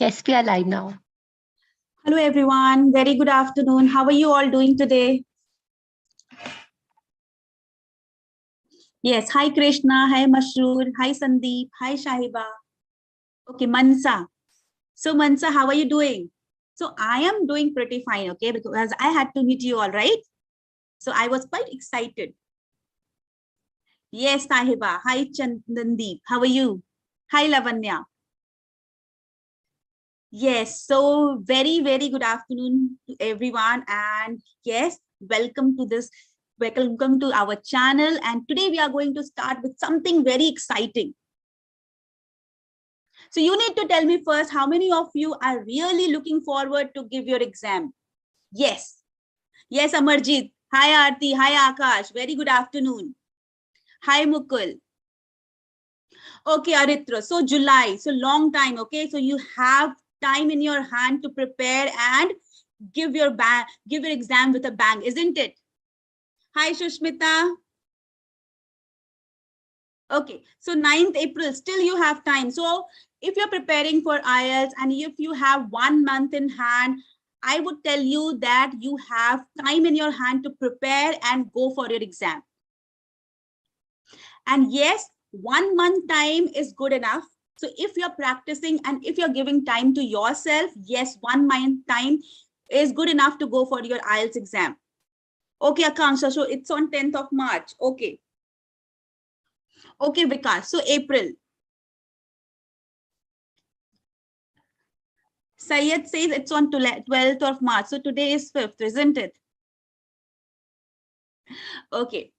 Yes, we are live now. Hello everyone, very good afternoon. How are you all doing today? Yes, hi Krishna, hi Mashroor, hi Sandeep, hi Shahiba. Okay, Mansa. So Mansa, how are you doing? So I am doing pretty fine, okay, because I had to meet you all, right? So I was quite excited. Yes, Sahiba. Hi Chandandeep, how are you? Hi Lavanya. Yes, so very good afternoon to everyone. And yes, welcome to our channel. And today we are going to start with something very exciting. So you need to tell me first, how many of you are really looking forward to give your exam? Yes. Yes, Amarjit. Hi, Aarti. Hi, Akash. Very good afternoon. Hi, Mukul. Okay, Aritra. So July, so long time. Okay, so you have time in your hand to prepare and give your exam with a bang, isn't it? Hi, Shushmita. Okay, so 9th April, still you have time. So if you're preparing for IELTS and if you have 1 month in hand, I would tell you that you have time in your hand to prepare and go for your exam. And yes, 1 month time is good enough. So if you're practicing and if you're giving time to yourself, yes, 1 month time is good enough to go for your IELTS exam. Okay, Akanksha, so it's on 10th of March. Okay. Okay, Vikas, so April. Syed says it's on 12th of March. So today is 5th, isn't it? Okay.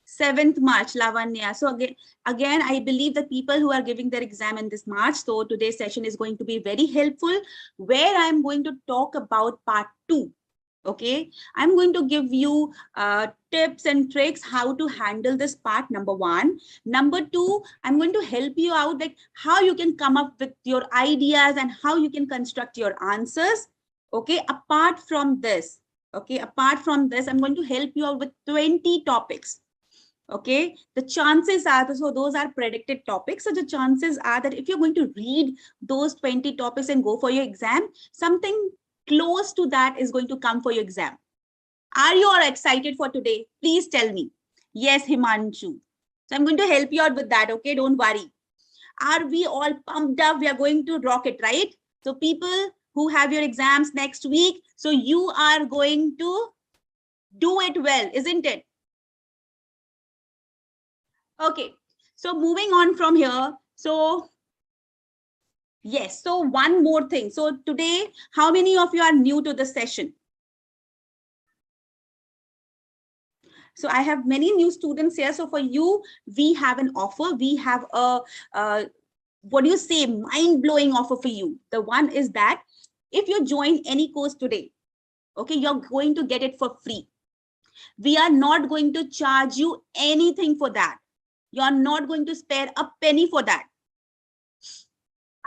7th March, Lavanya. So again, I believe that people who are giving their exam in this March, so today's session is going to be very helpful, where I'm going to talk about part 2. Okay, I'm going to give you tips and tricks how to handle this part, number 1. Number 2, I'm going to help you out like how you can come up with your ideas and how you can construct your answers. Okay, apart from this, I'm going to help you out with 20 topics. Okay, the chances are, so those are predicted topics. So the chances are that if you're going to read those 20 topics and go for your exam, something close to that is going to come for your exam. Are you all excited for today? Please tell me. Yes, Himanshu. So I'm going to help you out with that. Okay, don't worry. Are we all pumped up? We are going to rock it, right? So people who have your exams next week, so you are going to do it well, isn't it? Okay, so moving on from here. So yes, so one more thing. So today, how many of you are new to the session? So I have many new students here. So for you, we have an offer. We have a, what do you say, mind-blowing offer for you. The one is that if you join any course today, okay, you're going to get it for free. We are not going to charge you anything for that. You're not going to spare a penny for that.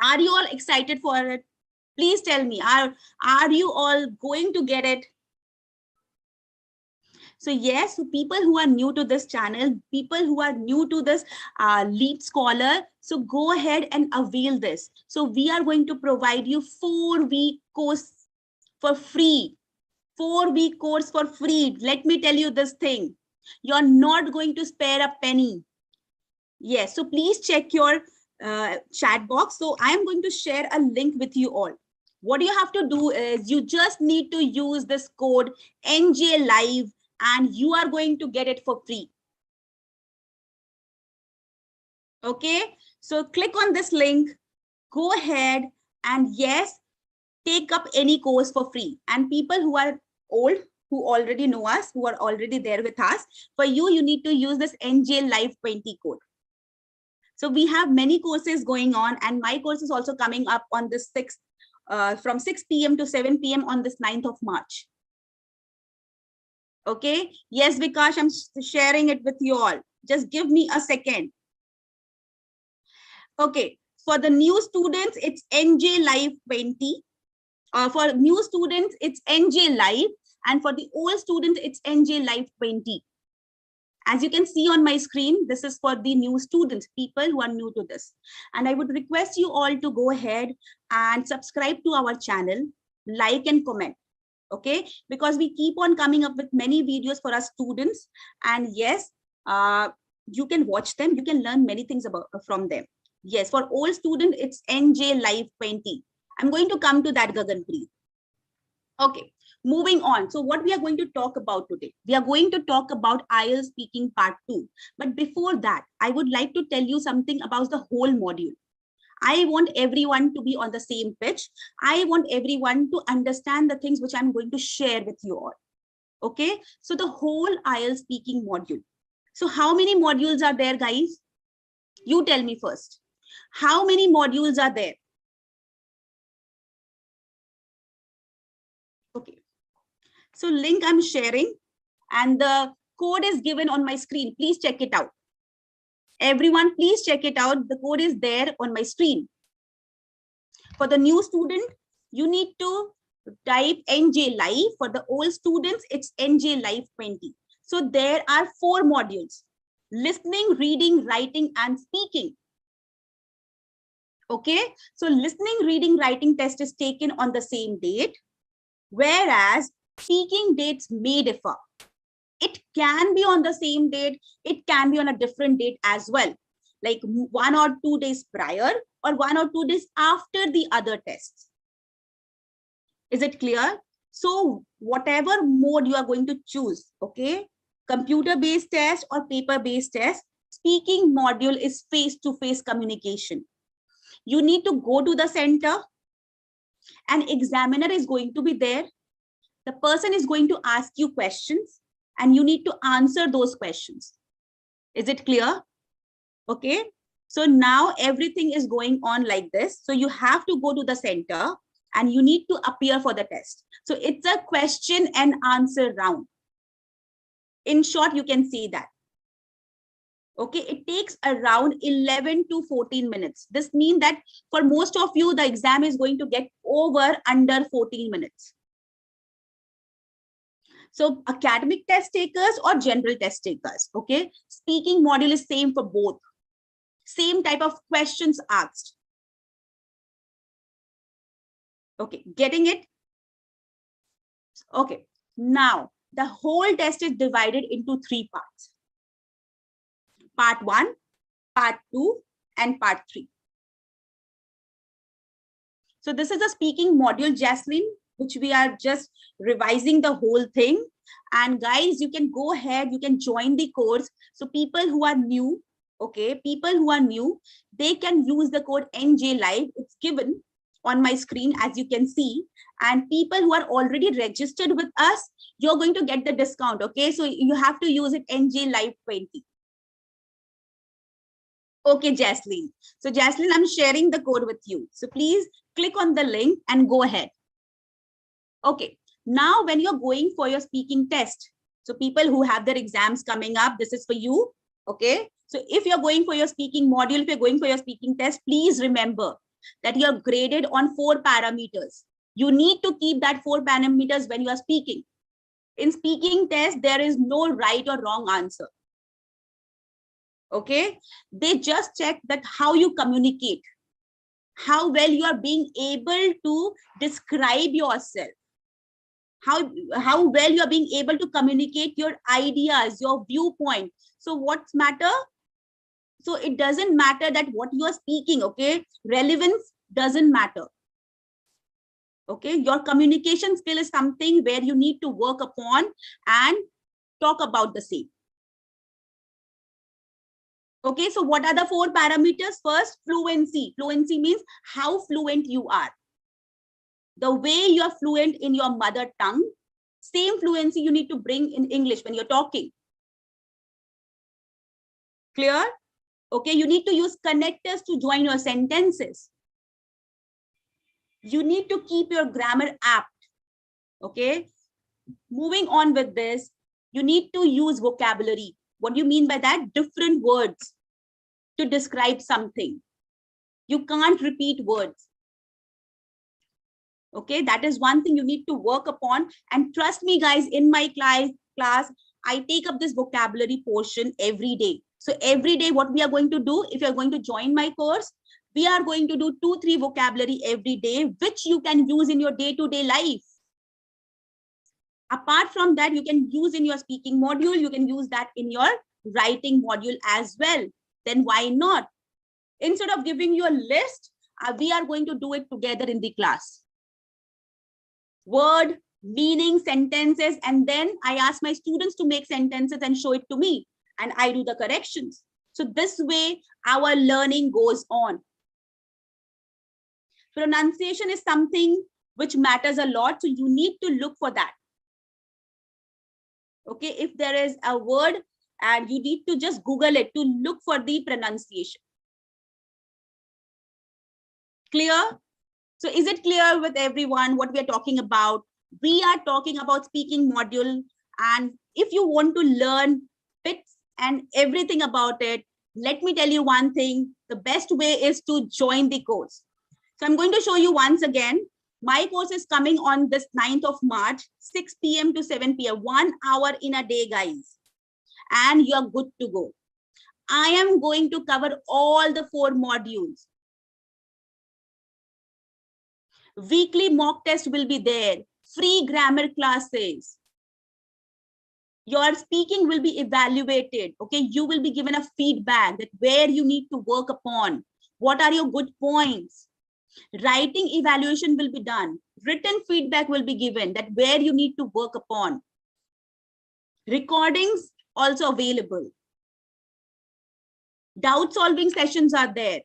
Are you all excited for it? Please tell me, are you all going to get it? So yes, so people who are new to this channel, people who are new to this LeapScholar, so go ahead and avail this. So we are going to provide you 4-week course for free. 4-week course for free. Let me tell you this thing. You're not going to spare a penny. Yes, so please check your chat box. So I am going to share a link with you all. What you have to do is you just need to use this code NJ Live and you are going to get it for free. Okay, so click on this link, go ahead and yes, take up any course for free. And people who are old, who already know us, who are already there with us, for you, you need to use this NJ Live 20 code. So we have many courses going on and my course is also coming up on the 6th, from 6 p.m. to 7 p.m. on this 9th of March. Okay. Yes, Vikash, I'm sharing it with you all. Just give me a second. Okay. For the new students, it's NJ Live 20. For new students, it's NJ Live. And for the old students, it's NJ Live 20. As you can see on my screen, this is for the new students, people who are new to this. And I would request you all to go ahead and subscribe to our channel, like and comment, okay? Because we keep on coming up with many videos for our students. And yes, you can watch them, you can learn many things from them. Yes, for all students, it's NJ Live 20. I'm going to come to that, Gaganpreet. Okay, moving on. So what we are going to talk about today? We are going to talk about IELTS speaking part 2. But before that, I would like to tell you something about the whole module. I want everyone to be on the same pitch. I want everyone to understand the things which I'm going to share with you all. Okay, so the whole IELTS speaking module. So how many modules are there, guys? You tell me first. How many modules are there? Okay, so link I'm sharing and the code is given on my screen. Please check it out. Everyone, please check it out. The code is there on my screen. For the new student, you need to type NJ Live. For the old students, it's NJ Live 20. So there are 4 modules: listening, reading, writing, and speaking. Okay, so listening, reading, writing test is taken on the same date, whereas speaking dates may differ. It can be on the same date, it can be on a different date as well, like 1 or 2 days prior or 1 or 2 days after the other tests. Is it clear? So whatever mode you are going to choose, okay, computer-based test or paper-based test, speaking module is face-to-face communication. You need to go to the center, an examiner is going to be there, the person is going to ask you questions, and you need to answer those questions. Is it clear? Okay, so now everything is going on like this. So you have to go to the center and you need to appear for the test. So it's a question and answer round. In short, you can see that. Okay, it takes around 11 to 14 minutes. This means that for most of you, the exam is going to get over under 14 minutes. So academic test takers or general test takers, okay? Speaking module is same for both. Same type of questions asked. Okay, getting it? Okay, now the whole test is divided into 3 parts. Part 1, part 2, and part 3. So this is a speaking module, Jaslyn, which we are just revising the whole thing. And guys, you can go ahead, you can join the course. So people who are new, okay, people who are new, they can use the code NJ Live. It's given on my screen, as you can see. And people who are already registered with us, you're going to get the discount, okay? So you have to use it NJ Live 20. Okay, Jaslyn. So Jaslyn, I'm sharing the code with you. So please click on the link and go ahead. Okay, now when you're going for your speaking test, so people who have their exams coming up, this is for you, okay? So if you're going for your speaking module, if you're going for your speaking test, please remember that you're graded on 4 parameters. You need to keep that 4 parameters when you are speaking. In speaking test, there is no right or wrong answer. Okay, they just check that how you communicate, how well you are being able to describe yourself, how well you are being able to communicate your ideas, your viewpoint. So what's matter? So it doesn't matter that what you are speaking, okay? Relevance doesn't matter. Okay, your communication skill is something where you need to work upon and talk about the same. Okay, so what are the 4 parameters? First, fluency. Fluency means how fluent you are. The way you are fluent in your mother tongue, same fluency you need to bring in English when you're talking. Clear? Okay, you need to use connectors to join your sentences. You need to keep your grammar apt. Okay, moving on with this, you need to use vocabulary. What do you mean by that? Different words to describe something. You can't repeat words. Okay, that is one thing you need to work upon. And trust me, guys, in my class, I take up this vocabulary portion every day. So every day, what we are going to do, if you're going to join my course, we are going to do 2-3 vocabulary every day, which you can use in your day-to-day life. Apart from that, you can use in your speaking module, you can use that in your writing module as well. Then why not? Instead of giving you a list, we are going to do it together in the class. Word, meaning, sentences, and then I ask my students to make sentences and show it to me, and I do the corrections. So this way, our learning goes on. Pronunciation is something which matters a lot, so you need to look for that. Okay, if there is a word and you need to just Google it to look for the pronunciation. Clear? So is it clear with everyone what we are talking about? We are talking about speaking module, and if you want to learn bits and everything about it, let me tell you one thing, the best way is to join the course. So I'm going to show you once again. My course is coming on this 9th of March, 6 p.m. to 7 p.m., 1 hour in a day, guys. And you're good to go. I am going to cover all the 4 modules. Weekly mock test will be there. Free grammar classes. Your speaking will be evaluated. Okay, you will be given a feedback that where you need to work upon. What are your good points? Writing evaluation will be done. Written feedback will be given that where you need to work upon. Recordings also available. Doubt solving sessions are there.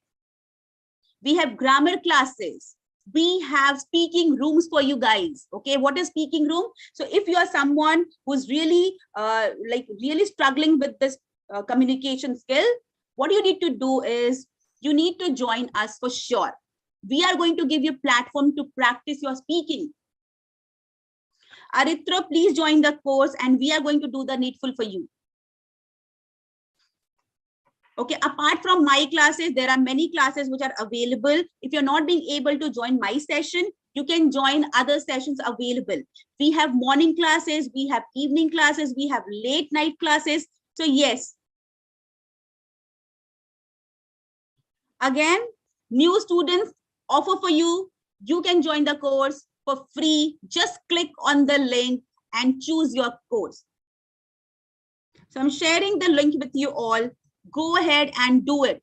We have grammar classes. We have speaking rooms for you guys. Okay, what is speaking room? So if you are someone who's really really struggling with this communication skill, what you need to do is you need to join us for sure. We are going to give you a platform to practice your speaking. Aritra, please join the course and we are going to do the needful for you. Okay, apart from my classes, there are many classes which are available. If you're not being able to join my session, you can join other sessions available. We have morning classes, we have evening classes, we have late night classes. So yes. Again, new students, offer for you. You can join the course for free. Just click on the link and choose your course. So I'm sharing the link with you all. Go ahead and do it.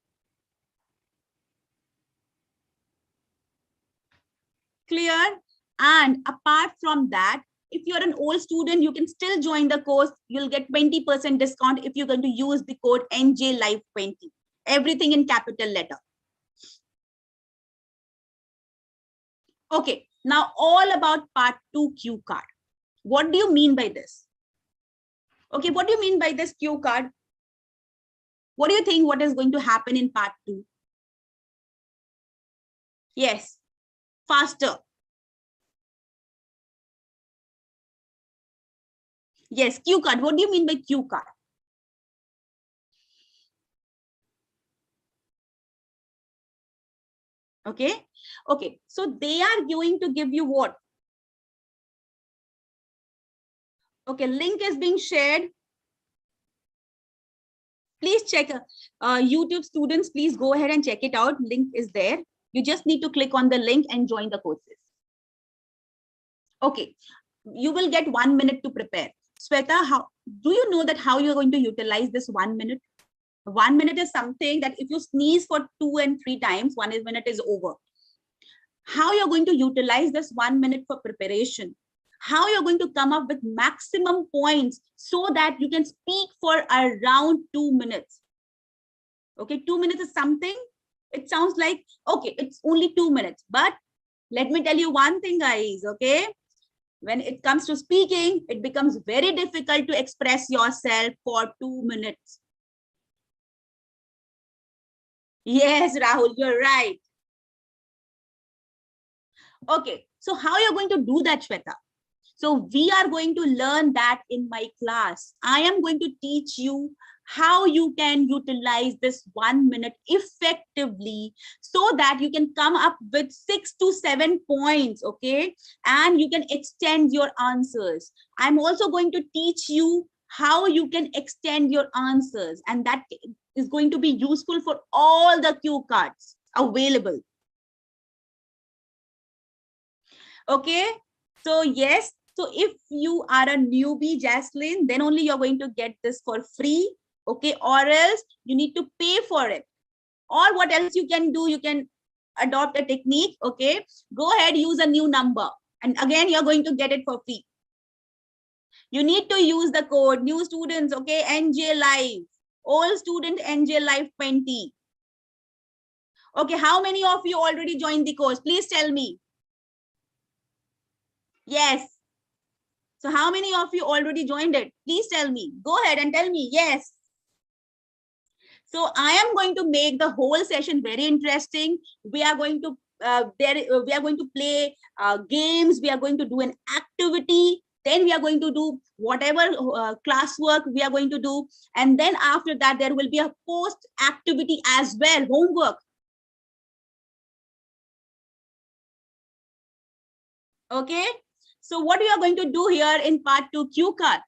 Clear? And apart from that, if you're an old student, you can still join the course. You'll get 20% discount if you're going to use the code NJLive20. Everything in capital letter. Okay, now all about part 2 cue card. What do you mean by this? Okay, what do you mean by this cue card? What do you think what is going to happen in part 2? Yes, faster. Yes, cue card. What do you mean by cue card? Okay, okay. So they are going to give you what? Okay, link is being shared. Please check YouTube students, please go ahead and check it out. Link is there. You just need to click on the link and join the courses. Okay, you will get 1 minute to prepare. Sweta, how do you know that how you're going to utilize this 1 minute? 1 minute is something that if you sneeze for 2 and 3 times, 1 minute is over. How you're going to utilize this 1 minute for preparation? How you're going to come up with maximum points so that you can speak for around 2 minutes. Okay, 2 minutes is something, it sounds like, okay, it's only 2 minutes. But let me tell you one thing, guys, okay? When it comes to speaking, it becomes very difficult to express yourself for 2 minutes. Yes, Rahul, you're right. Okay, so how you're going to do that, Shweta? So we are going to learn that in my class. I am going to teach you how you can utilize this 1 minute effectively so that you can come up with 6 to 7 points, okay? And you can extend your answers. I'm also going to teach you how you can extend your answers, and that is going to be useful for all the cue cards available. Okay, so yes, so if you are a newbie, Jaslyn, then only you're going to get this for free. Okay, or else you need to pay for it. Or what else you can do, you can adopt a technique. Okay, go ahead, use a new number, and again you're going to get it for free. You need to use the code new students. Okay, NJ Live, all student NJ Live 20. Okay, how many of you already joined the course? Please tell me. Yes. So how many of you already joined it? Please tell me. Go ahead and tell me. Yes. So I am going to make the whole session very interesting. We are going to we are going to play games. We are going to do an activity. Then we are going to do whatever classwork we are going to do. And then after that, there will be a post activity as well, homework. Okay. So what we are going to do here in part 2 cue card?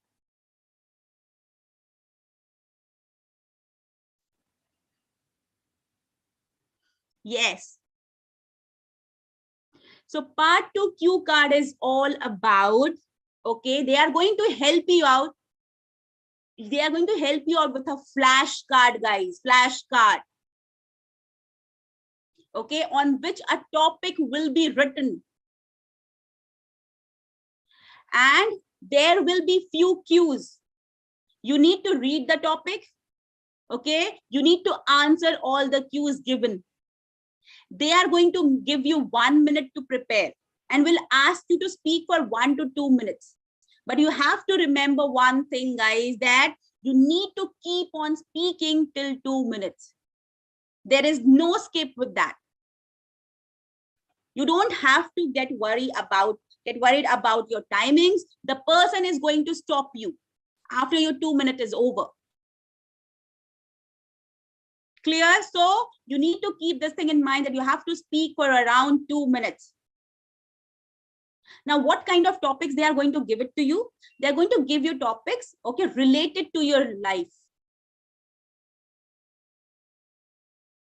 Yes. So part 2 cue card is all about, okay, they are going to help you out. They are going to help you out with a flashcard, guys, flashcard. Okay, on which a topic will be written. And there will be few cues. You need to read the topic. Okay, you need to answer all the cues given. They are going to give you 1 minute to prepare and will ask you to speak for 1 to 2 minutes. But you have to remember one thing, guys, that you need to keep on speaking till 2 minutes. There is no skip with that. You don't have to get worried about your timings. The person is going to stop you after your 2 minutes is over. Clear? So you need to keep this thing in mind that you have to speak for around 2 minutes. Now, what kind of topics they are going to give it to you? They're going to give you topics, okay, related to your life,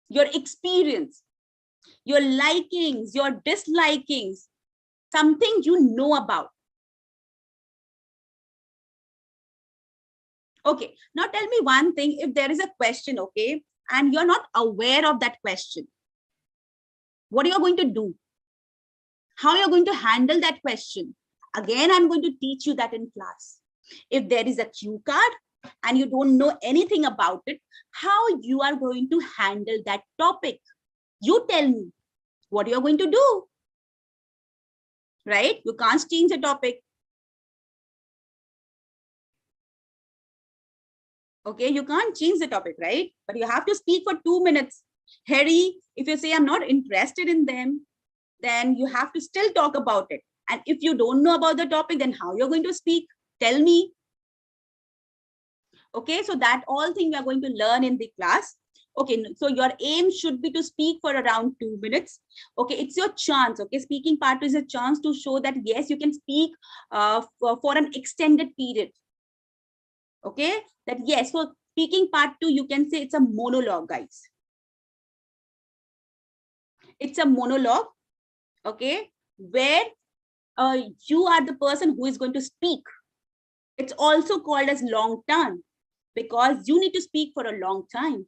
your experience, your likings, your dislikings, something you know about. Okay, now tell me one thing, if there is a question, okay, and you're not aware of that question, what are you going to do? How you're going to handle that question? Again, I'm going to teach you that in class. If there is a cue card and you don't know anything about it, how you are going to handle that topic? You tell me what you're going to do, right? You can't change the topic. Okay, you can't change the topic, right? But you have to speak for 2 minutes. Harry, if you say I'm not interested in them, then you have to still talk about it. And if you don't know about the topic, then how you're going to speak? Tell me. Okay, so that all thing we are going to learn in the class. Okay, so your aim should be to speak for around 2 minutes. Okay, it's your chance. Okay, speaking part is a chance to show that yes, you can speak for an extended period. Okay, that yes, so speaking part 2, you can say it's a monologue, guys. It's a monologue, okay, where you are the person who is going to speak. It's also called as long term because you need to speak for a long time.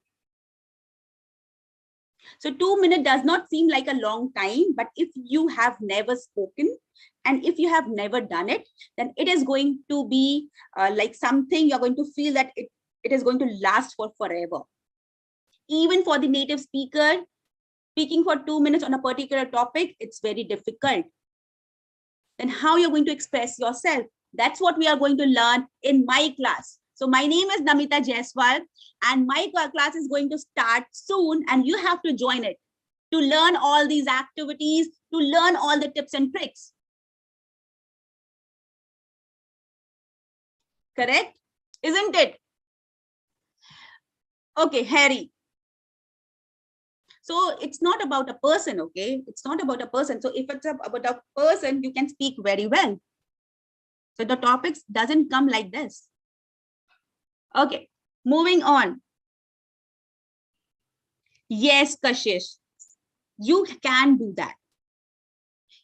So 2 minutes does not seem like a long time, but if you have never spoken and if you have never done it, then it is going to be like something you're going to feel that it is going to last for forever. Even for the native speaker, speaking for 2 minutes on a particular topic, it's very difficult. Then how you're going to express yourself? That's what we are going to learn in my class. So my name is Namita Jaiswal and my class is going to start soon and you have to join it to learn all these activities, to learn all the tips and tricks. Correct? Isn't it? Okay, Harry. So it's not about a person, okay? It's not about a person. So if it's about a person, you can speak very well. So the topics doesn't come like this. Okay, moving on. Yes, Kashish, you can do that.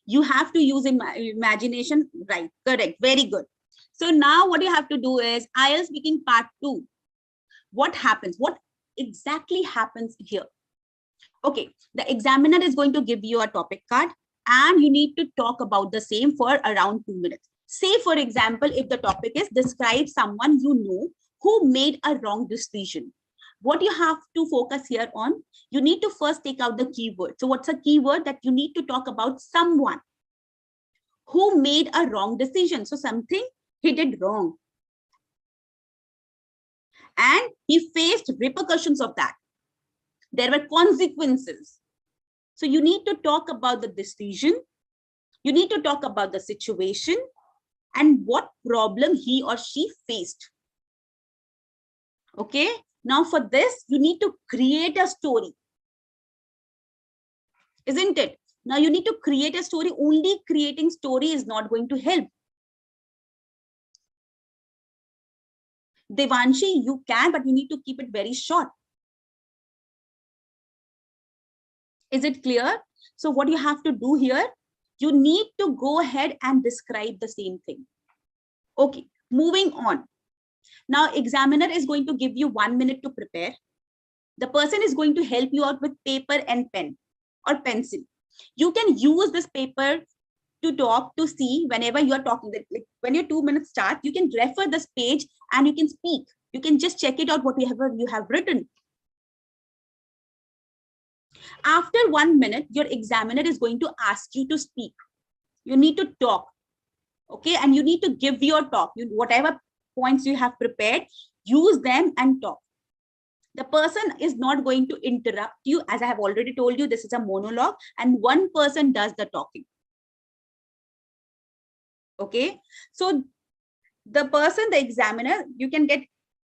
You have to use imagination, right? Correct, very good. So now what you have to do is IELTS speaking part 2. What happens? What exactly happens here? Okay, the examiner is going to give you a topic card and you need to talk about the same for around 2 minutes. Say, for example, if the topic is describe someone you know who made a wrong decision. What you have to focus here on, you need to first take out the keyword. So what's a keyword? That you need to talk about someone who made a wrong decision. So something he did wrong. And he faced repercussions of that. There were consequences. So you need to talk about the decision. You need to talk about the situation and what problem he or she faced. Okay. Now for this, you need to create a story. Isn't it? Now you need to create a story. Only creating story is not going to help. Devanshi, you can, but you need to keep it very short. Is it clear? So what you have to do here, you need to go ahead and describe the same thing. Okay, moving on. Now, examiner is going to give you 1 minute to prepare. The person is going to help you out with paper and pen or pencil. You can use this paper to talk, to see whenever you are talking. Like when your 2 minutes start, you can refer this page and you can speak. You can just check it out what you have written. After 1 minute, your examiner is going to ask you to speak. You need to talk. Okay, and you need to give your talk. Whatever points you have prepared, use them and talk. The person is not going to interrupt you. As I have already told you, this is a monologue and one person does the talking. Okay, so the person, the examiner, you can get,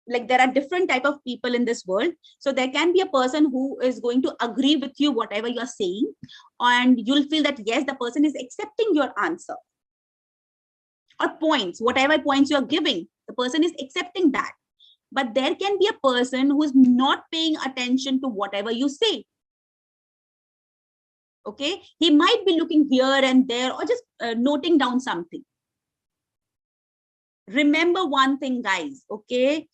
like, there are different type of people in this world. So there can be a person who is going to agree with you whatever you're saying, and you'll feel that yes, the person is accepting your answer or points, whatever points you're giving, the person is accepting that. But there can be a person who is not paying attention to whatever you say. Okay, he might be looking here and there or just noting down something. Remember one thing, guys, okay?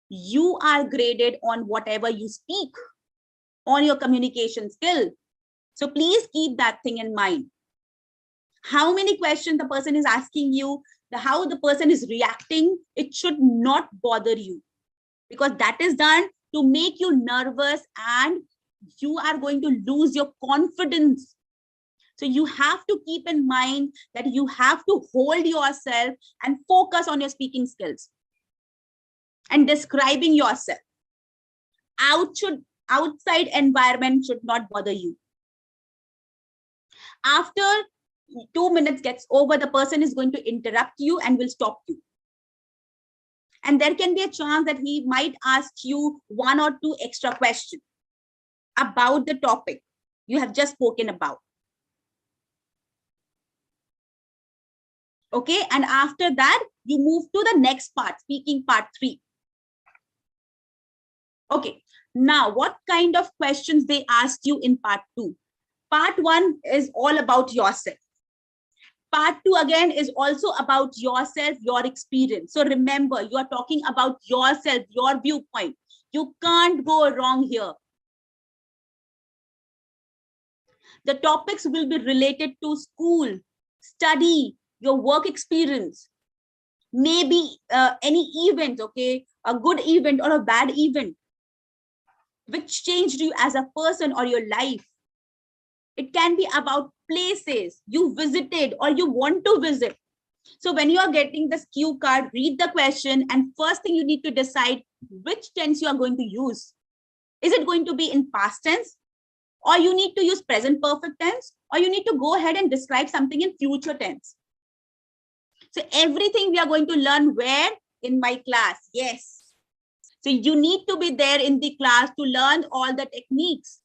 You are graded on whatever you speak, on your communication skill. So please keep that thing in mind. How many questions the person is asking you, how the person is reacting, it should not bother you, because that is done to make you nervous and you are going to lose your confidence. So you have to keep in mind that you have to hold yourself and focus on your speaking skills and describing yourself. Outside environment should not bother you. After 2 minutes gets over, the person is going to interrupt you and will stop you. And there can be a chance that he might ask you 1 or 2 extra questions about the topic you have just spoken about. Okay, and after that, you move to the next part, speaking part 3. Okay, now what kind of questions they asked you in part 2? Part 1 is all about yourself. Part 2 again is also about yourself, your experience. So remember, you are talking about yourself, your viewpoint. You can't go wrong here. The topics will be related to school, study, your work experience, maybe any event, okay, a good event or a bad event, which changed you as a person or your life. It can be about places you visited or you want to visit. So when you are getting this cue card, read the question, and first thing you need to decide which tense you are going to use. Is it going to be in past tense, or you need to use present perfect tense, or you need to go ahead and describe something in future tense? So everything we are going to learn where? In my class. Yes. So you need to be there in the class to learn all the techniques.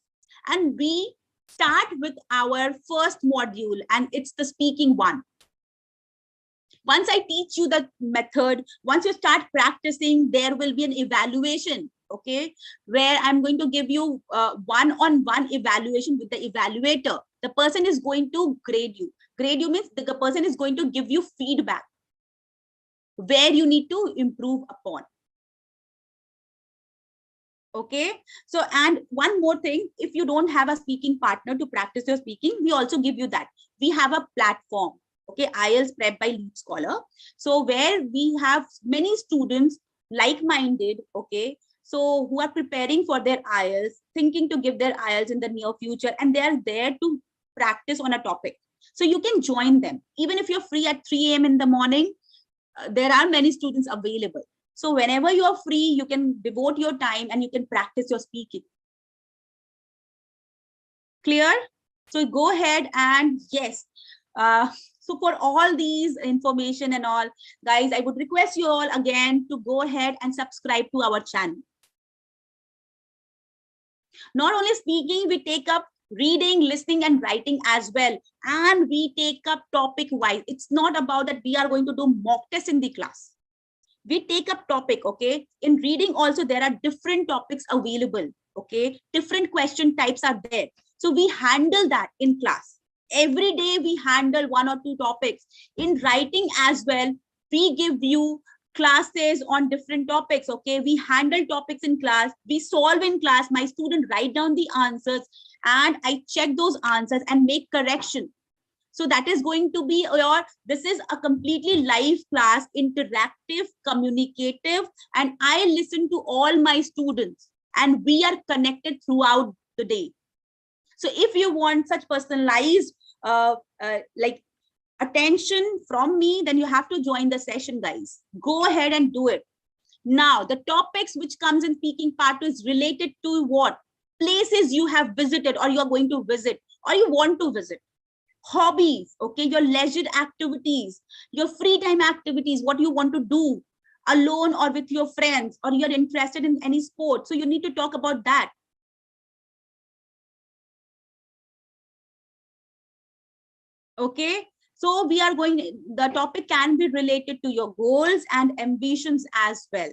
And we start with our first module, and it's the speaking one. Once I teach you the method, once you start practicing, there will be an evaluation, okay, where I'm going to give you one-on-one evaluation with the evaluator. The person is going to grade you. Grade you means the person is going to give you feedback where you need to improve upon. Okay, so and one more thing, if you don't have a speaking partner to practice your speaking, we also give you that. We have a platform, okay, IELTS Prep by LeapScholar. So where we have many students like-minded, okay, so who are preparing for their IELTS, thinking to give their IELTS in the near future, and they are there to practice on a topic. So you can join them. Even if you're free at 3 a.m. in the morning, there are many students available. So whenever you are free, you can devote your time and you can practice your speaking. Clear? So go ahead and yes. So for all these information and all, guys, I would request you all again to go ahead and subscribe to our channel. Not only speaking, we take up reading, listening, and writing as well. And we take up topic wise. It's not about that we are going to do mock tests in the class. We take up topic, okay? In reading also, there are different topics available, okay? Different question types are there. So we handle that in class. Every day we handle 1 or 2 topics. In writing as well, we give you classes on different topics, okay? We handle topics in class, we solve in class, my student write down the answers, and I check those answers and make correction. So that is going to be this is a completely live class, interactive, communicative, and I listen to all my students and we are connected throughout the day. So if you want such personalized like attention from me, then you have to join the session, guys. Go ahead and do it. Now, the topics which comes in speaking part is related to what? Places you have visited or you are going to visit or you want to visit. Hobbies, okay, your leisure activities, your free time activities, what you want to do alone or with your friends, or you're interested in any sport. So you need to talk about that. Okay, so we are going, the topic can be related to your goals and ambitions as well.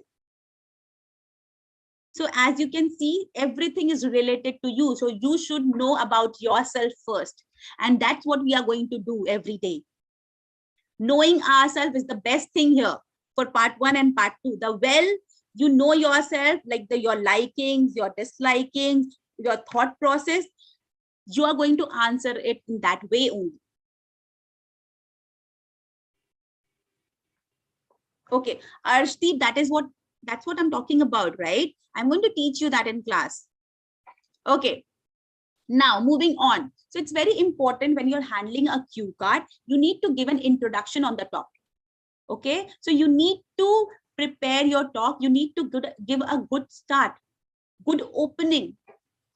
So as you can see, everything is related to you. So you should know about yourself first. And that's what we are going to do every day. Knowing ourselves is the best thing here for part 1 and part 2. The well, you know yourself, like your likings, your dislikings, your thought process, you are going to answer it in that way only. Okay, Arshdeep, that's what I'm talking about, right? I'm going to teach you that in class. Okay, now moving on. So it's very important when you're handling a cue card, you need to give an introduction on the topic. Okay, so you need to prepare your talk. You need to give a good start, good opening.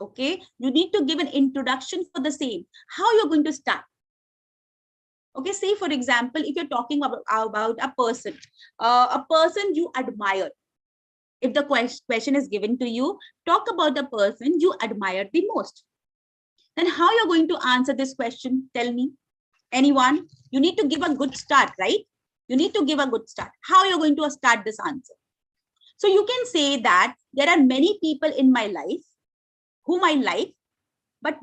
Okay, you need to give an introduction for the same. How you're going to start? Okay, say for example, if you're talking about a person you admire. If the question is given to you, talk about the person you admire the most. Then how you're going to answer this question? Tell me. Anyone? You need to give a good start, right? You need to give a good start. How you're going to start this answer? So you can say that there are many people in my life whom I like, but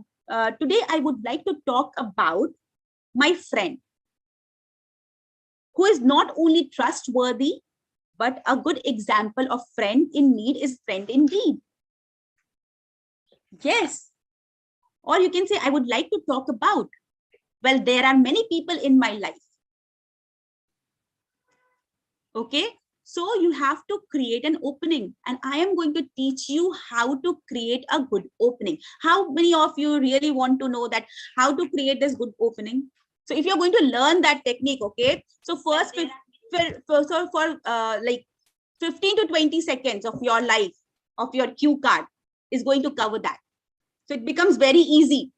today I would like to talk about my friend who is not only trustworthy, but a good example of friend in need is friend indeed. Yes. Or you can say, I would like to talk about, well, there are many people in my life. Okay. So you have to create an opening, and I am going to teach you how to create a good opening. How many of you really want to know that how to create this good opening? So if you're going to learn that technique, okay. So first, for like 15 to 20 seconds of your life, of your cue card is going to cover that. So it becomes very easy.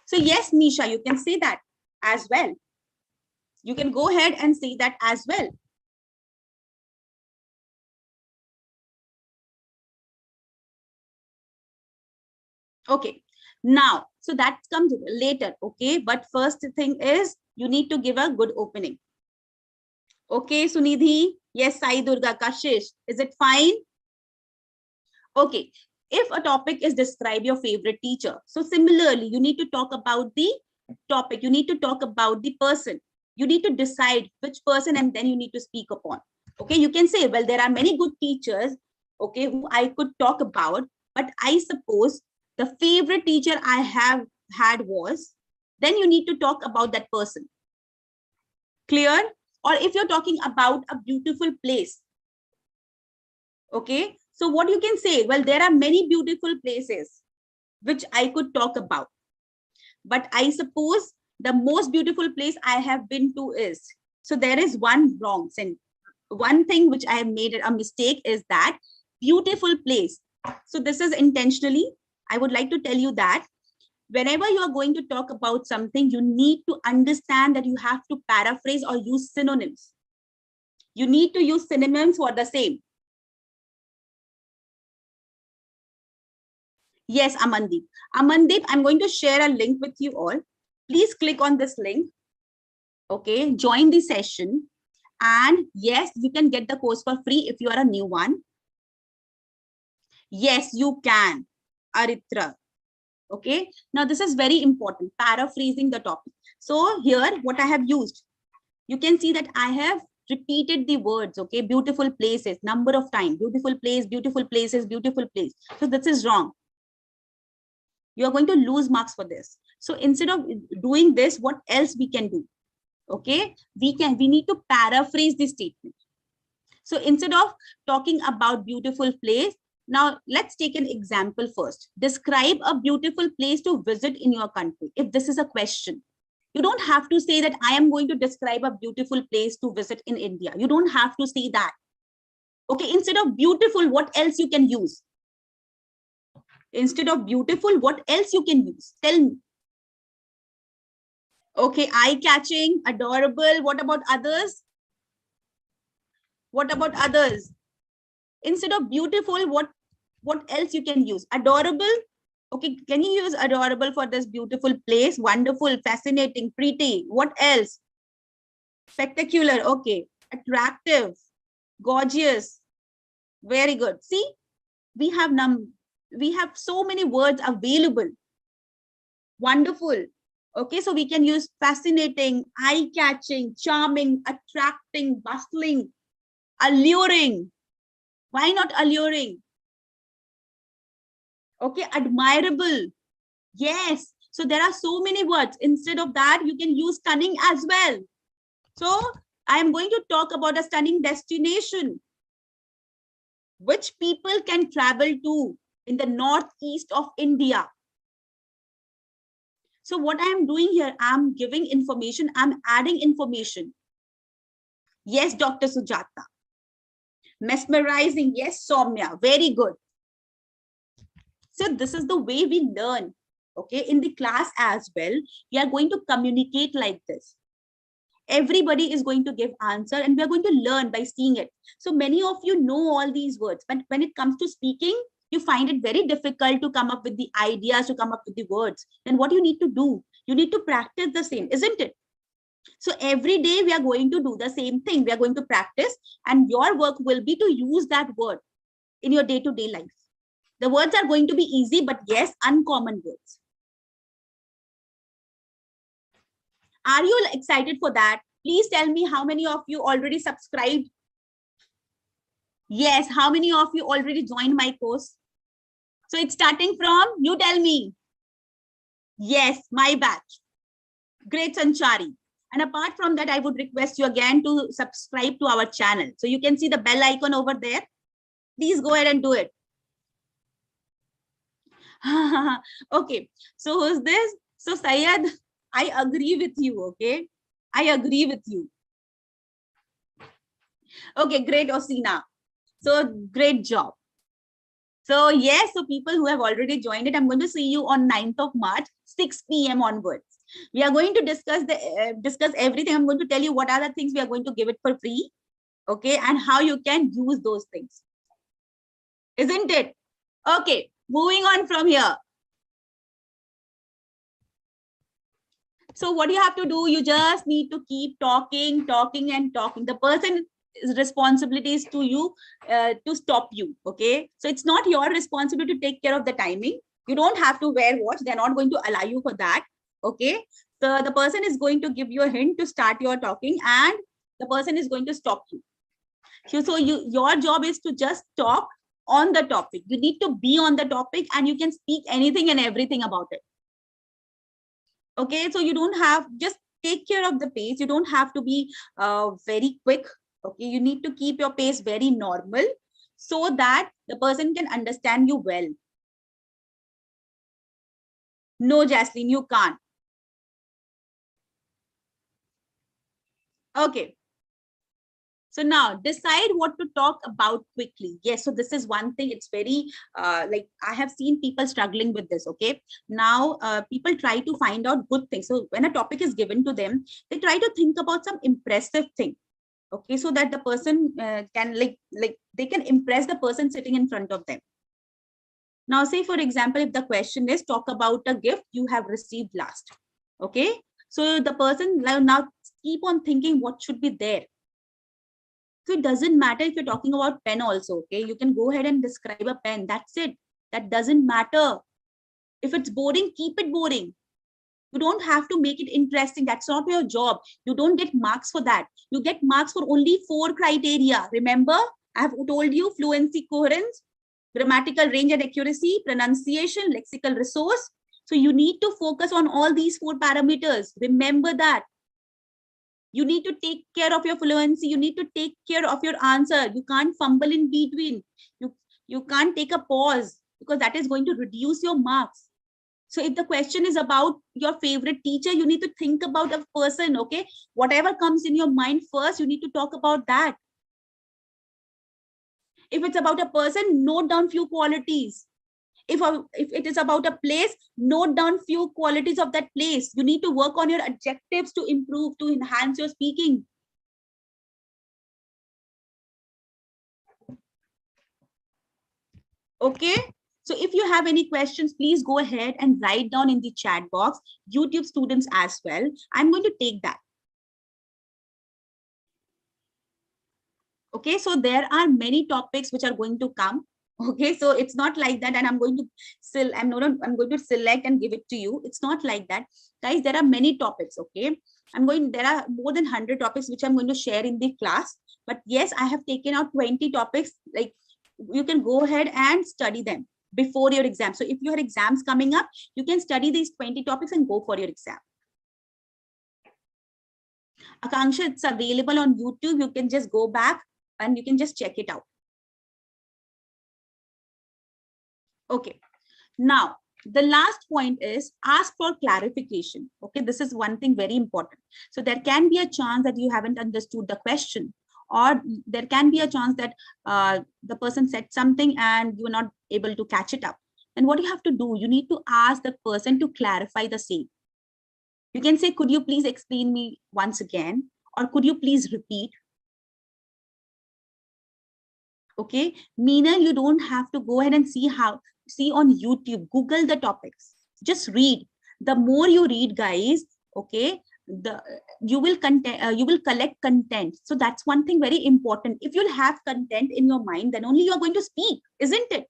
So yes, Misha, you can say that as well. You can go ahead and say that as well. Okay. Now, so that comes later, okay? But first thing is you need to give a good opening. Okay, Sunidhi? Yes, Sai Durga, Kashish. Is it fine? Okay. If a topic is describe your favorite teacher, so similarly, you need to talk about the topic. You need to talk about the person. You need to decide which person and then you need to speak upon. Okay, you can say, well, there are many good teachers, okay, who I could talk about, but I suppose the favorite teacher I have had was, then you need to talk about that person. Clear? Or if you're talking about a beautiful place, okay, so what you can say, well, there are many beautiful places which I could talk about, but I suppose the most beautiful place I have been to is, so there is one wrong sentence. One thing which I have made a mistake is that beautiful place. So this is intentionally, I would like to tell you that whenever you are going to talk about something, you need to understand that you have to paraphrase or use synonyms. You need to use synonyms for the same. Yes, Amandeep. Amandeep, I'm going to share a link with you all. Please click on this link. Okay, join the session. And yes, you can get the course for free if you are a new one. Yes, you can, Aritra. Okay, now this is very important, paraphrasing the topic. So here, what I have used, you can see that I have repeated the words, okay, beautiful places, number of times, beautiful place, beautiful places, beautiful place. So this is wrong. You are going to lose marks for this. So instead of doing this, what else we can do? Okay, we need to paraphrase the statement. So instead of talking about beautiful place, now let's take an example first. Describe a beautiful place to visit in your country. If this is a question, you don't have to say that I am going to describe a beautiful place to visit in India. You don't have to say that. Okay, instead of beautiful, what else you can use? Instead of beautiful, what else you can use? Tell me. Okay, eye-catching, adorable. What about others? What about others? Instead of beautiful, what else you can use? Adorable. Okay, can you use adorable for this beautiful place? Wonderful, fascinating, pretty. What else? Spectacular. Okay, attractive, gorgeous. Very good. See, we have so many words available. Wonderful. Okay, so we can use fascinating, eye-catching, charming, attracting, bustling, alluring. Why not alluring? Okay, admirable. Yes. So there are so many words. Instead of that, you can use stunning as well. So I am going to talk about a stunning destination which people can travel to in the northeast of India. So what I am doing here, I'm giving information, I'm adding information. Yes, Dr. Sujata. Mesmerizing. Yes, Soumya. Very good. So this is the way we learn. Okay, in the class as well, we are going to communicate like this. Everybody is going to give answer and we are going to learn by seeing it. So many of you know all these words, but when it comes to speaking, you find it very difficult to come up with the ideas, to come up with the words. Then what you need to do? You need to practice the same, isn't it? So every day we are going to do the same thing. We are going to practice and your work will be to use that word in your day-to-day life. The words are going to be easy, but yes, uncommon words. Are you excited for that? Please tell me how many of you already subscribed. Yes, how many of you already joined my course? So it's starting from, you tell me. Yes, my batch. Great, Sanchari. And apart from that, I would request you again to subscribe to our channel. So you can see the bell icon over there. Please go ahead and do it. Okay, so who's this? So Syed, I agree with you, okay? I agree with you. Okay, great, Osina. So great job. So yes, so people who have already joined it, I'm going to see you on 9th of March, 6 p.m. onwards. We are going to discuss everything. I'm going to tell you what are the things we are going to give it for free, okay, and how you can use those things. Isn't it? Okay, moving on from here. So what you have to do, you just need to keep talking, talking and talking. The person's responsibility is to you to stop you. Okay. So it's not your responsibility to take care of the timing. You don't have to wear watch. They're not going to allow you for that. Okay. So the person is going to give you a hint to start your talking and the person is going to stop you. So your job is to just talk on the topic. You need to be on the topic and you can speak anything and everything about it. Okay, so you don't have, just take care of the pace. You don't have to be very quick. Okay, you need to keep your pace very normal so that the person can understand you well. No, Jaslyn, you can't. Okay. So now decide what to talk about quickly. Yes, so this is one thing. It's very like I have seen people struggling with this. Okay, now people try to find out good things. So when a topic is given to them, they try to think about some impressive thing. Okay, so that the person can like they can impress the person sitting in front of them. Now, say for example, if the question is talk about a gift you have received last. Okay, so the person now keep on thinking what should be there. So it doesn't matter if you're talking about pen also, okay? You can go ahead and describe a pen. That's it. That doesn't matter. If it's boring, keep it boring. You don't have to make it interesting. That's not your job. You don't get marks for that. You get marks for only 4 criteria. Remember, I have told you fluency, coherence, grammatical range and accuracy, pronunciation, lexical resource. So you need to focus on all these 4 parameters. Remember that. You need to take care of your fluency. You need to take care of your answer. You can't fumble in between. You can't take a pause because that is going to reduce your marks. So if the question is about your favorite teacher, you need to think about a person, okay? Whatever comes in your mind first, you need to talk about that. If it's about a person, note down few qualities. If it is about a place, note down few qualities of that place. You need to work on your adjectives to improve, to enhance your speaking. Okay. So if you have any questions, please go ahead and write down in the chat box. YouTube students as well. I'm going to take that. Okay, so there are many topics which are going to come. Okay, so it's not like that, and I'm going to select and give it to you. It's not like that, guys. There are many topics. Okay, there are more than 100 topics which I'm going to share in the class. But yes, I have taken out 20 topics. Like you can go ahead and study them before your exam. So if your exams coming up, you can study these 20 topics and go for your exam. Akanksha, it's available on YouTube. You can just go back and you can just check it out. Okay. Now, the last point is ask for clarification. Okay, this is one thing very important. So there can be a chance that you haven't understood the question, or there can be a chance that the person said something and you're not able to catch it up. And what you have to do, you need to ask the person to clarify the same. You can say, could you please explain me once again? Or could you please repeat? Okay, meaning you don't have to go ahead and see on YouTube, Google the topics, just read. The more you read, guys, okay, you will collect content. So that's one thing very important. If you'll have content in your mind, then only you're going to speak, isn't it?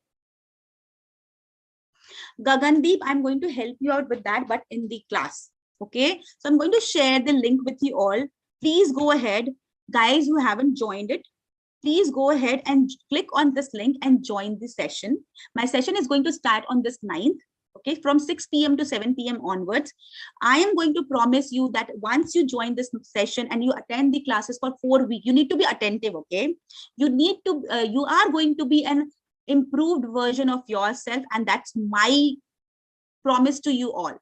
Gagandeep, I'm going to help you out with that, but in the class. Okay, so I'm going to share the link with you all. Please go ahead, guys who haven't joined it. Please go ahead and click on this link and join the session. My session is going to start on this 9th, okay, from 6 p.m. to 7 p.m. onwards. I am going to promise you that once you join this session and you attend the classes for 4 weeks, you need to be attentive, okay? You need to, you are going to be an improved version of yourself, and that's my promise to you all.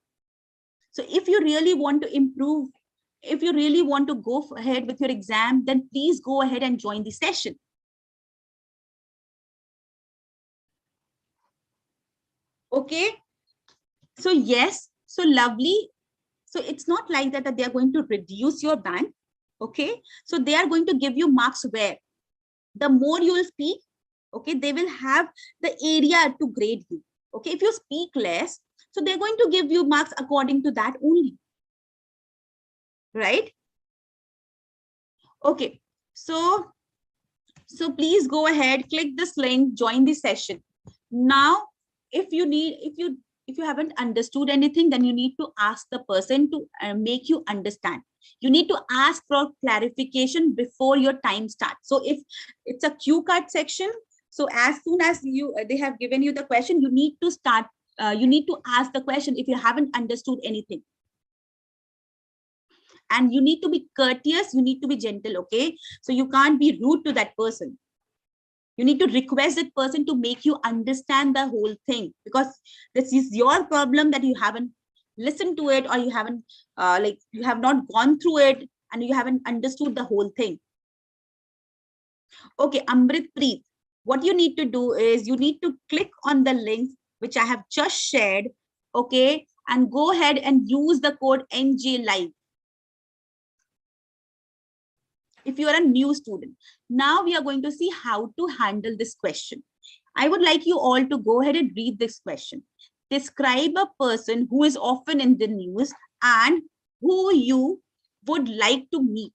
So if you really want to improve, if you really want to go ahead with your exam, then please go ahead and join the session. Okay. So yes, so lovely. So it's not like that they are going to reduce your band. Okay. So they are going to give you marks where the more you will speak, okay, they will have the area to grade you. Okay. If you speak less, so they're going to give you marks according to that only. right? Okay, so please go ahead, click this link, join the session. Now, if you haven't understood anything, then you need to ask the person to make you understand. You need to ask for clarification before your time starts. So if it's a cue card section, so as soon as they have given you the question, you need to start. You need to ask the question if you haven't understood anything. And you need to be courteous, you need to be gentle, okay? So you can't be rude to that person. You need to request that person to make you understand the whole thing, because this is your problem that you haven't listened to it, or you haven't you have not gone through it and you haven't understood the whole thing. Okay, Amrit Preet, what you need to do is you need to click on the link which I have just shared, okay, and go ahead and use the code NJ Live. If you are a new student. Now we are going to see how to handle this question. I would like you all to go ahead and read this question. Describe a person who is often in the news and who you would like to meet.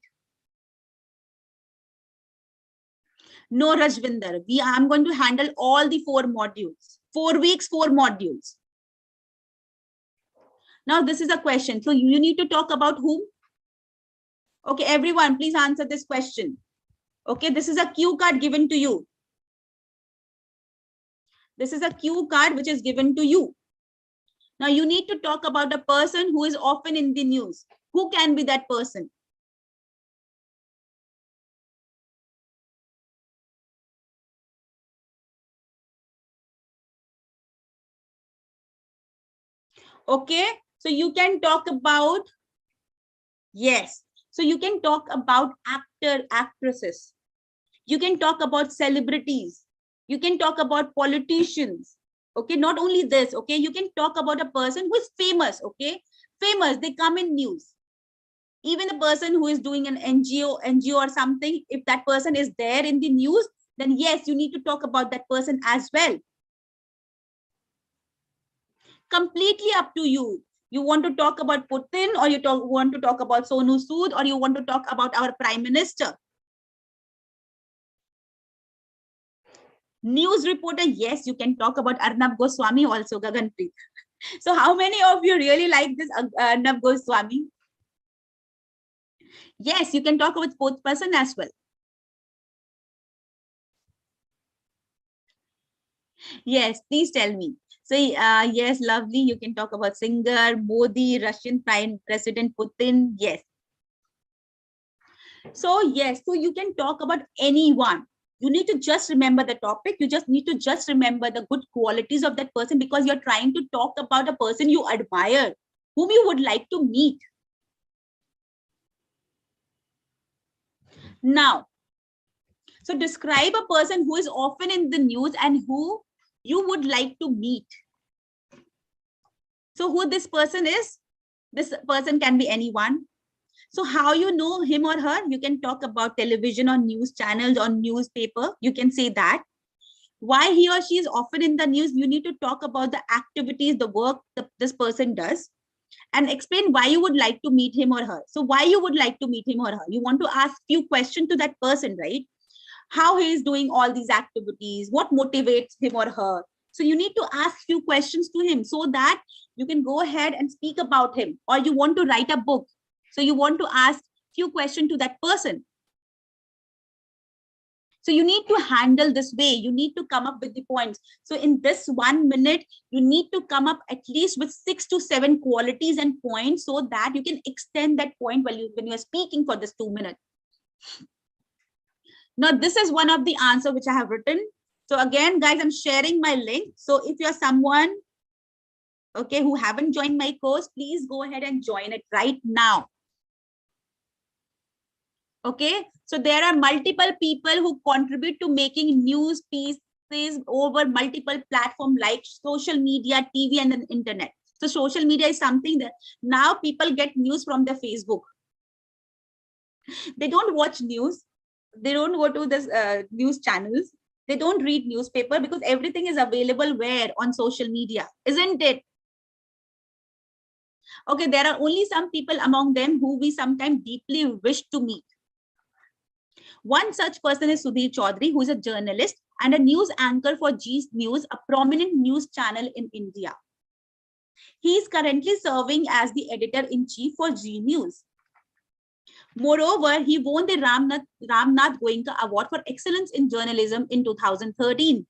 No, Rajvinder, I'm going to handle all the 4 modules. 4 weeks, 4 modules. Now this is a question. So you need to talk about whom? Okay, everyone, please answer this question. Okay, this is a cue card given to you. This is a cue card which is given to you. Now you need to talk about a person who is often in the news. Who can be that person? Okay, so you can talk about, yes. So you can talk about actresses. You can talk about celebrities. You can talk about politicians. Okay, not only this, okay, you can talk about a person who is famous, okay? Famous, they come in news. Even a person who is doing an NGO or something, if that person is there in the news, then yes, you need to talk about that person as well. Completely up to you. You want to talk about Putin, or you want to talk about Sonu Sood, or you want to talk about our Prime Minister. News reporter, yes, you can talk about Arnab Goswami also, Gaganpreet. So how many of you really like this Arnab Goswami? Yes, you can talk about both person as well. Yes, please tell me. So yes, lovely. You can talk about singer, Modi, Russian Prime President Putin. Yes. So yes, so you can talk about anyone. You need to just remember the topic. You just need to just remember the good qualities of that person, because you're trying to talk about a person you admire, whom you would like to meet. Now, so describe a person who is often in the news and who you would like to meet. So who this person is? This person can be anyone. So how you know him or her? You can talk about television or news channels or newspaper. You can say that. Why he or she is often in the news? You need to talk about the activities, the work that this person does, and explain why you would like to meet him or her. So why you would like to meet him or her? You want to ask few questions to that person, right? How he is doing all these activities, what motivates him or her. So you need to ask few questions to him so that you can go ahead and speak about him. Or you want to write a book, so you want to ask few questions to that person. So you need to handle this way. You need to come up with the points. So in this 1 minute, you need to come up at least with 6 to 7 qualities and points, so that you can extend that point when you are speaking for this 2 minutes. Now, this is one of the answer which I have written. So again, guys, I'm sharing my link. So if you're someone, okay, who haven't joined my course, please go ahead and join it right now. Okay, so there are multiple people who contribute to making news pieces over multiple platforms like social media, TV, and the internet. So social media is something that now people get news from their Facebook. They don't watch news. They don't go to this news channels. They don't read newspaper, because everything is available where? On social media, isn't it? Okay, there are only some people among them who we sometimes deeply wish to meet. One such person is Sudhir Chaudhary, who is a journalist and a news anchor for G News, a prominent news channel in India. He is currently serving as the editor-in-chief for G News. Moreover, he won the Ramnath Goenka Award for Excellence in Journalism in 2013.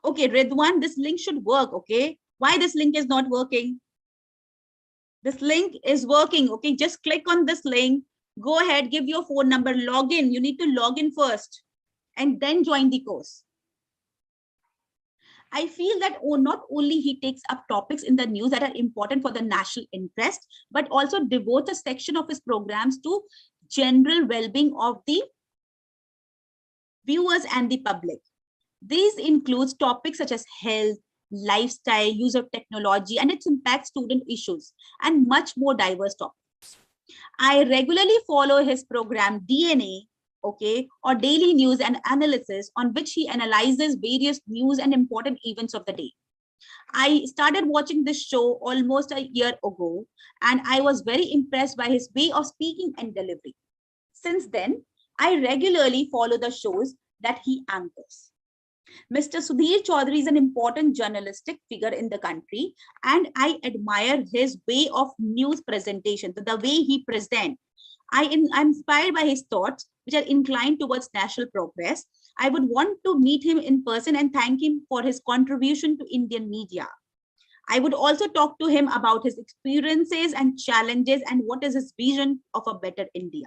Okay, Ridwan, this link should work, okay? Why this link is not working? This link is working, okay? Just click on this link. Go ahead, give your phone number, log in. You need to log in first and then join the course. I feel that not only he takes up topics in the news that are important for the national interest, but also devotes a section of his programs to general well-being of the viewers and the public. These includes topics such as health, lifestyle, use of technology, and its impact student issues, and much more diverse topics. I regularly follow his program DNA, okay, or daily news and analysis, on which he analyzes various news and important events of the day. I started watching this show almost a year ago, and I was very impressed by his way of speaking and delivery. Since then, I regularly follow the shows that he anchors. Mr. Sudhir Chaudhary is an important journalistic figure in the country, and I admire his way of news presentation, the way he presents. I'm inspired by his thoughts, which are inclined towards national progress. I would want to meet him in person and thank him for his contribution to Indian media. I would also talk to him about his experiences and challenges and what is his vision of a better India.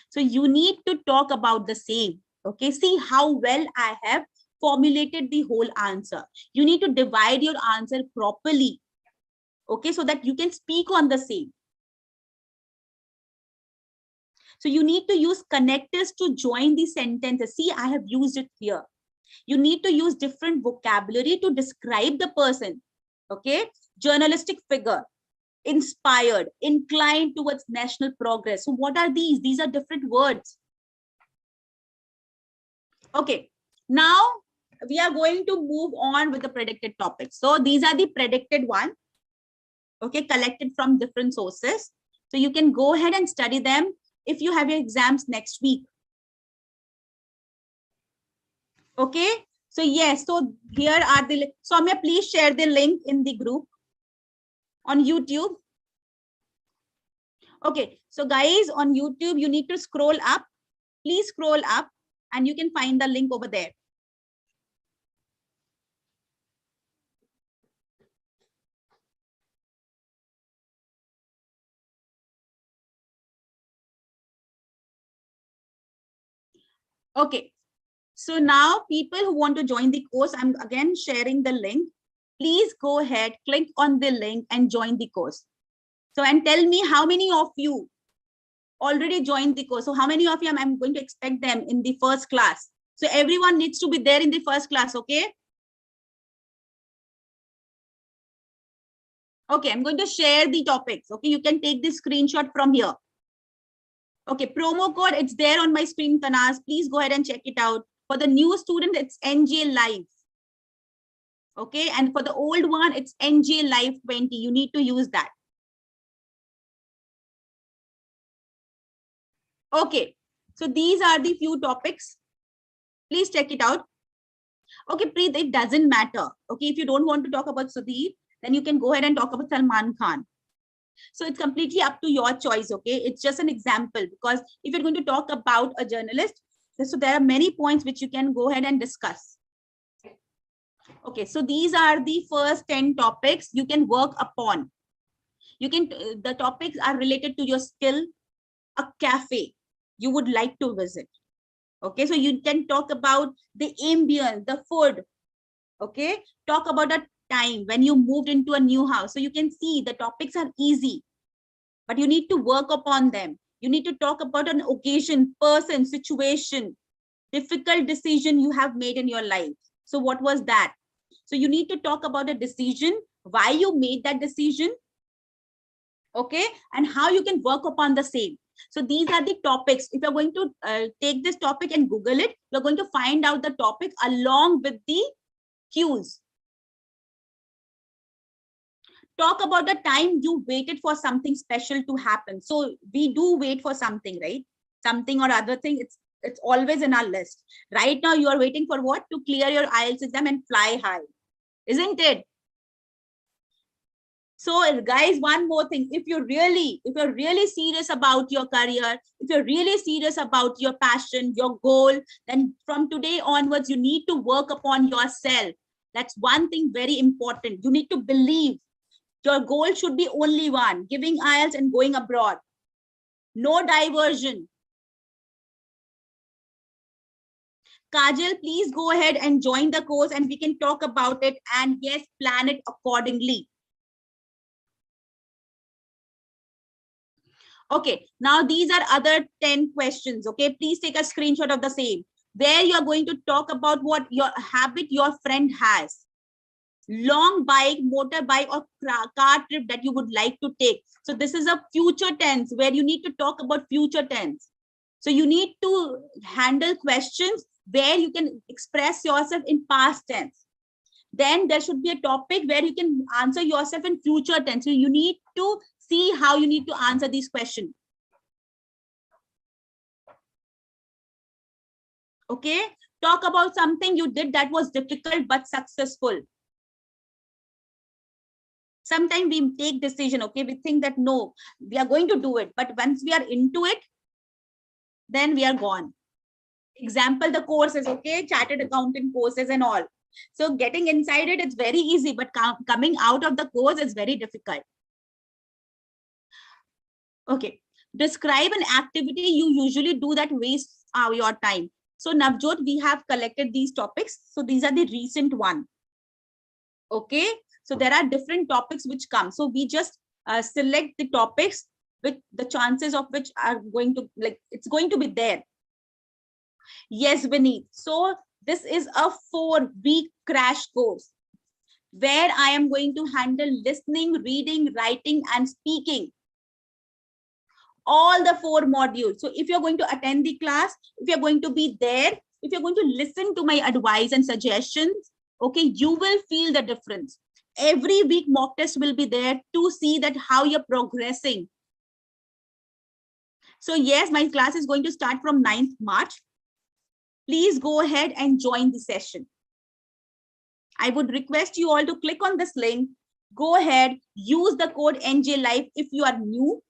So you need to talk about the same. Okay, see how well I have formulated the whole answer. You need to divide your answer properly. Okay, so that you can speak on the same. So you need to use connectors to join the sentences. See, I have used it here. You need to use different vocabulary to describe the person. Okay, journalistic figure, inspired, inclined towards national progress. So what are these? These are different words. Okay, now we are going to move on with the predicted topics. So these are the predicted one, okay, collected from different sources. So you can go ahead and study them if you have your exams next week. Okay, so yes, so here are the, Soumya, please share the link in the group on YouTube. Okay, so guys, on YouTube, you need to scroll up. Please scroll up and you can find the link over there. Okay, so now people who want to join the course, I'm again sharing the link. Please go ahead, click on the link and join the course. So, and tell me how many of you already joined the course. So how many of you I'm going to expect them in the first class? So everyone needs to be there in the first class, okay? Okay, I'm going to share the topics. Okay, you can take the screenshot from here. Okay, promo code, it's there on my screen, Tanaz. Please go ahead and check it out. For the new student, it's NJ Live. Okay, and for the old one, it's NJ Live 20. You need to use that. Okay, so these are the few topics. Please check it out. Okay, Preet, it doesn't matter. Okay, if you don't want to talk about Sudhir, then you can go ahead and talk about Salman Khan. So it's completely up to your choice, okay? It's just an example, because if you're going to talk about a journalist, so there are many points which you can go ahead and discuss. Okay, so these are the first 10 topics you can work upon. You can, the topics are related to your skill, a cafe you would like to visit. Okay, so you can talk about the ambience, the food. Okay, talk about a time when you moved into a new house. So you can see the topics are easy, but you need to work upon them. You need to talk about an occasion, person, situation, difficult decision you have made in your life. So what was that? So you need to talk about a decision, why you made that decision, okay, and how you can work upon the same. So these are the topics. If you're going to take this topic and Google it, you're going to find out the topic along with the cues. Talk about the time you waited for something special to happen. So we do wait for something, right? Something or other thing. It's always in our list. Right now, you are waiting for what? To clear your IELTS exam and fly high, isn't it? So guys, one more thing, if you're really serious about your career, if you're really serious about your passion, your goal, then from today onwards, you need to work upon yourself. That's one thing very important. You need to believe your goal should be only one, giving IELTS and going abroad. No diversion. Kajal, please go ahead and join the course and we can talk about it, and yes, plan it accordingly. Okay, now these are other 10 questions. Okay, please take a screenshot of the same, where you are going to talk about what your habit your friend has. Long bike, motorbike, or car trip that you would like to take. So this is a future tense where you need to talk about future tense. So you need to handle questions where you can express yourself in past tense. Then there should be a topic where you can answer yourself in future tense. So you need to see how you need to answer these questions. Okay, talk about something you did that was difficult but successful. Sometimes we take decision, okay, we think that no, we are going to do it, but once we are into it, then we are gone. Example, the courses, okay, chartered accounting courses and all. So getting inside it, it's very easy, but coming out of the course is very difficult. Okay, describe an activity you usually do that wastes your time. So Navjot, we have collected these topics. So these are the recent one. Okay, so there are different topics which come. So we just select the topics with the chances of which are going to, like, it's going to be there. Yes, Vineet. So this is a 4-week crash course where I am going to handle listening, reading, writing, and speaking. All the 4 modules. So if you're going to attend the class, if you're going to be there, if you're going to listen to my advice and suggestions, okay, you will feel the difference. Every week mock test will be there to see that how you're progressing. So yes, my class is going to start from 9th March. Please go ahead and join the session. I would request you all to click on this link. Go ahead, use the code NJLive if you are new,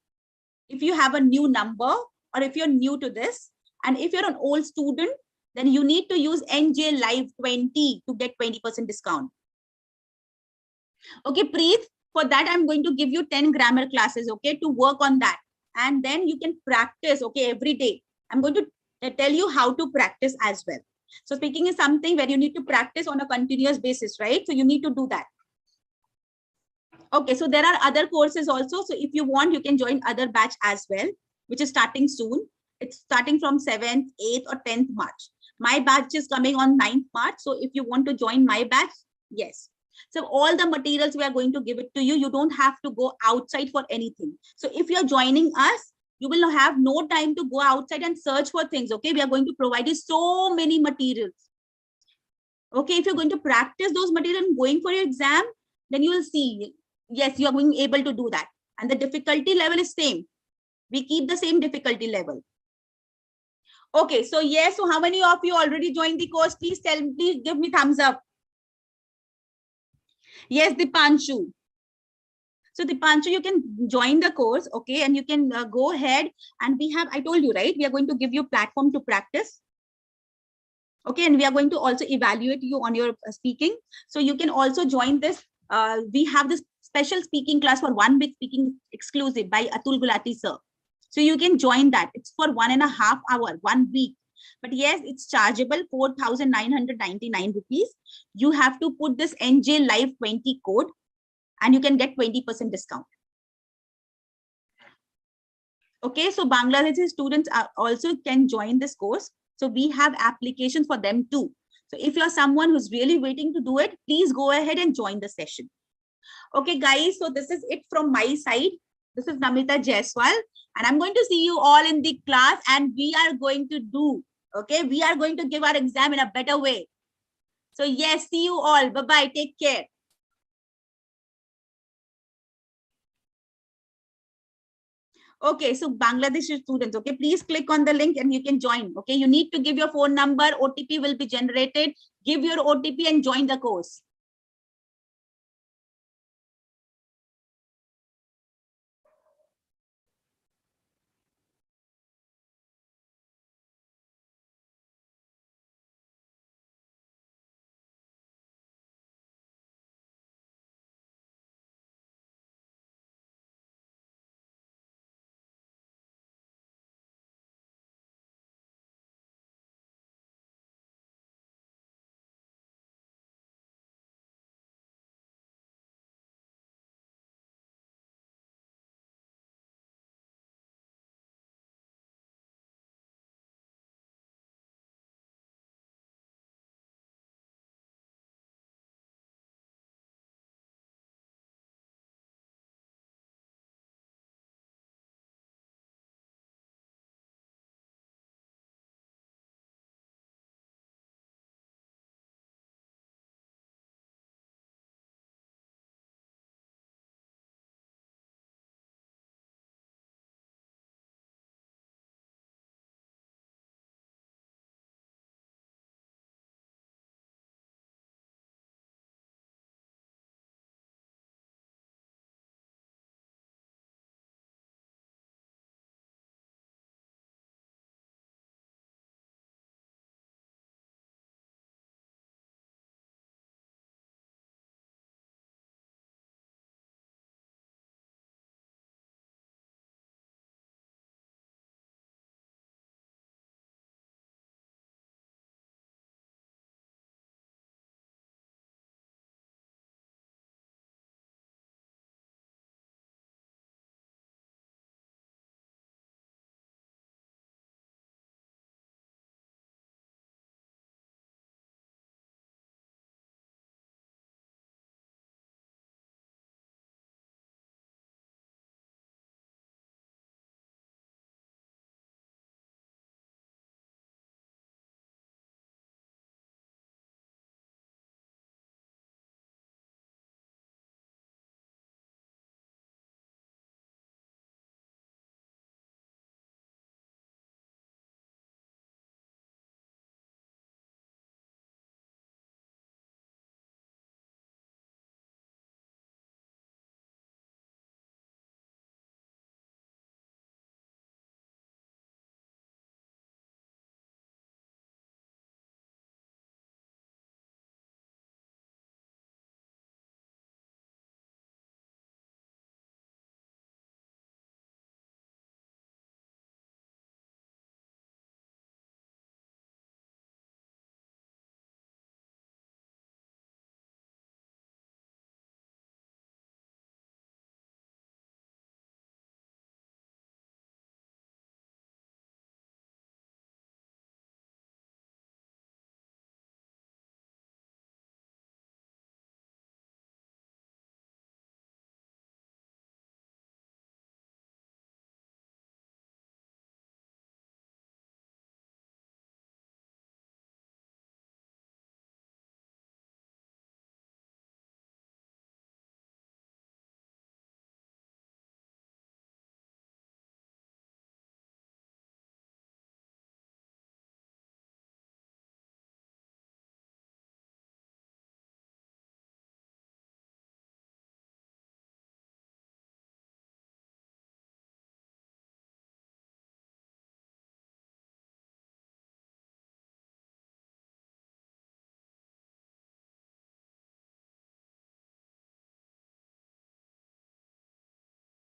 if you have a new number, or if you're new to this. And if you're an old student, then you need to use NJLive20 to get 20% discount. Okay, Preet, for that, I'm going to give you 10 grammar classes, okay, to work on that. And then you can practice, okay, every day. I'm going to tell you how to practice as well. So speaking is something where you need to practice on a continuous basis, right? So you need to do that. Okay, so there are other courses also. So if you want, you can join other batch as well, which is starting soon. It's starting from 7th, 8th, or 10th March. My batch is coming on 9th March. So if you want to join my batch, yes. So all the materials we are going to give it to you. You don't have to go outside for anything. So if you're joining us, you will have no time to go outside and search for things. Okay, we are going to provide you so many materials. Okay, if you're going to practice those materials and going for your exam, then you will see, yes, you are going able to do that. And the difficulty level is same. We keep the same difficulty level. Okay, so yes, so how many of you already joined the course? Please give me thumbs up. Yes, Dipanshu. So Dipanshu, you can join the course, okay, and you can go ahead, and we have, I told you, right, we are going to give you platform to practice. Okay, and we are going to also evaluate you on your speaking. So you can also join this. We have this special speaking class for 1 week speaking exclusive by Atul Gulati sir. So you can join that. It's for 1.5 hours, 1 week. But yes, it's chargeable, 4,999 rupees. You have to put this NJ Live 20 code and you can get 20% discount. Okay, so Bangladeshi students also can join this course. So we have applications for them too. So if you're someone who's really waiting to do it, please go ahead and join the session. Okay, guys, so this is it from my side. This is Namita Jaiswal, and I'm going to see you all in the class, and we are going to do, okay, we are going to give our exam in a better way. So yes, see you all. Bye-bye. Take care. Okay, so Bangladeshi students, okay, please click on the link and you can join. Okay, you need to give your phone number, OTP will be generated. Give your OTP and join the course.